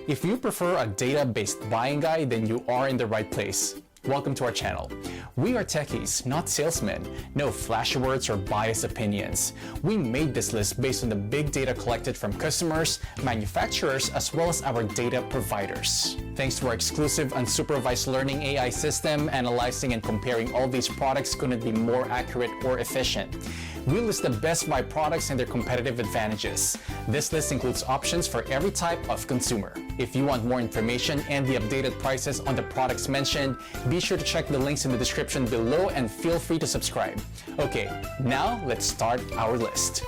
If you prefer a data-based buying guide, then you are in the right place. Welcome to our channel. We are techies, not salesmen. No flashy words or biased opinions. We made this list based on the big data collected from customers, manufacturers, as well as our data providers. Thanks to our exclusive unsupervised learning AI system, analyzing and comparing all these products couldn't be more accurate or efficient. We list the best buy products and their competitive advantages. This list includes options for every type of consumer. If you want more information and the updated prices on the products mentioned, be sure to check the links in the description below and feel free to subscribe. Okay, now let's start our list.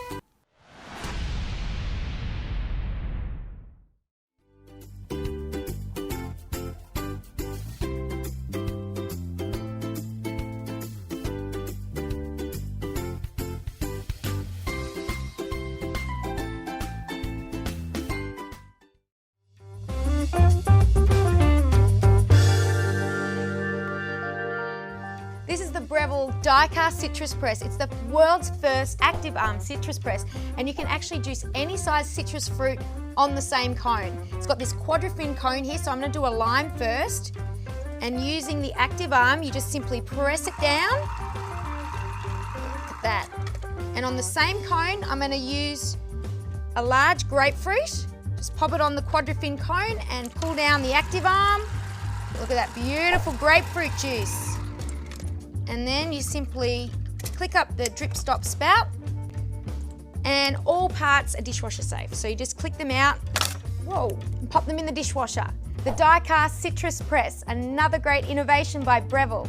This is the Breville die-cast citrus press. It's the world's first active arm citrus press, and you can actually juice any size citrus fruit on the same cone. It's got this quadrifin cone here, so I'm going to do a lime first. And using the active arm, you just simply press it down. Look at that. And on the same cone, I'm going to use a large grapefruit. Just pop it on the quadrifin cone and pull down the active arm. Look at that beautiful grapefruit juice. And then you simply click up the drip stop spout, and all parts are dishwasher safe. So you just click them out, whoa, and pop them in the dishwasher. The die-cast citrus press, another great innovation by Breville.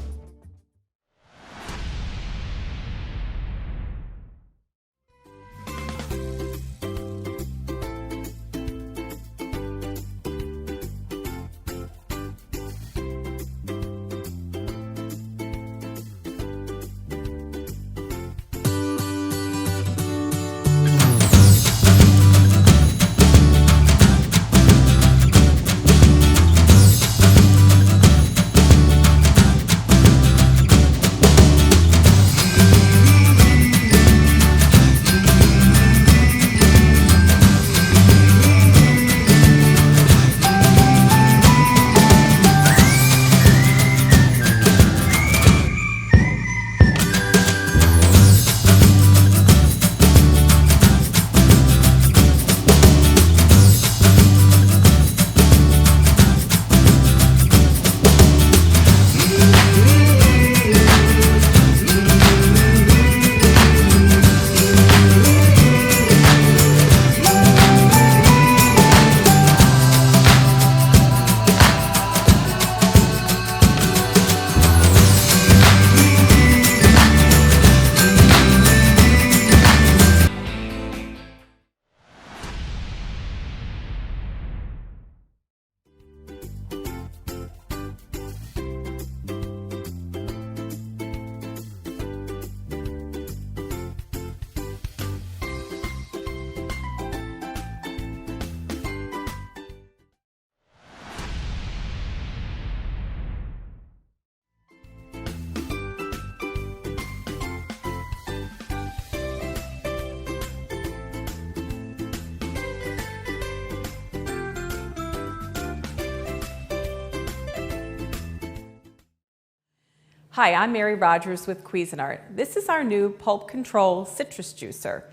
Hi, I'm Mary Rogers with Cuisinart. This is our new pulp control citrus juicer.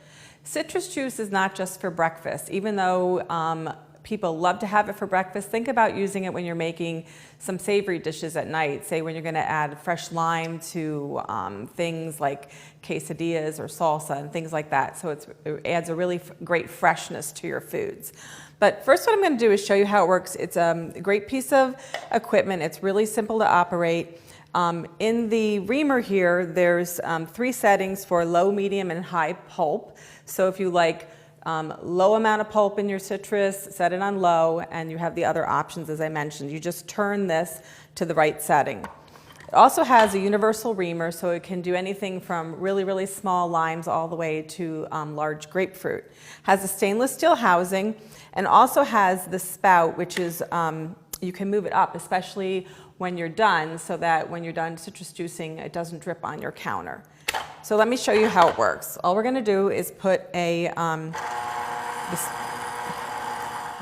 Citrus juice is not just for breakfast. Even though people love to have it for breakfast, think about using it when you're making some savory dishes at night. Say when you're going to add fresh lime to things like quesadillas or salsa and things like that. So it adds a really great freshness to your foods. But first what I'm going to do is show you how it works. It's a great piece of equipment. It's really simple to operate. In the reamer here, there's 3 settings for low, medium, and high pulp. So if you like low amount of pulp in your citrus, set it on low, and you have the other options as I mentioned. You just turn this to the right setting. It also has a universal reamer, so it can do anything from really, really small limes all the way to large grapefruit. Has a stainless steel housing, and also has the spout, which is, you can move it up, especially when you're done, so that when you're done citrus juicing, it doesn't drip on your counter. So let me show you how it works. All we're gonna do is put this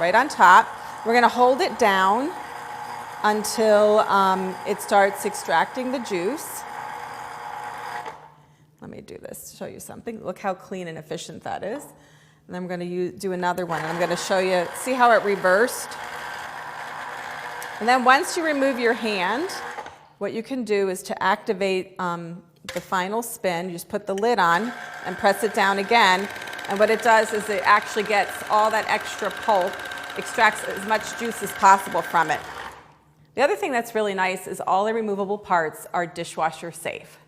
right on top. We're going to hold it down until it starts extracting the juice. Let me do this to show you something. Look how clean and efficient that is. And then I'm going to do another one, and I'm going to show you, see how it reversed? And then once you remove your hand, what you can do is to activate the final spin, you just put the lid on and press it down again. And what it does is it actually gets all that extra pulp, extracts as much juice as possible from it. The other thing that's really nice is all the removable parts are dishwasher safe.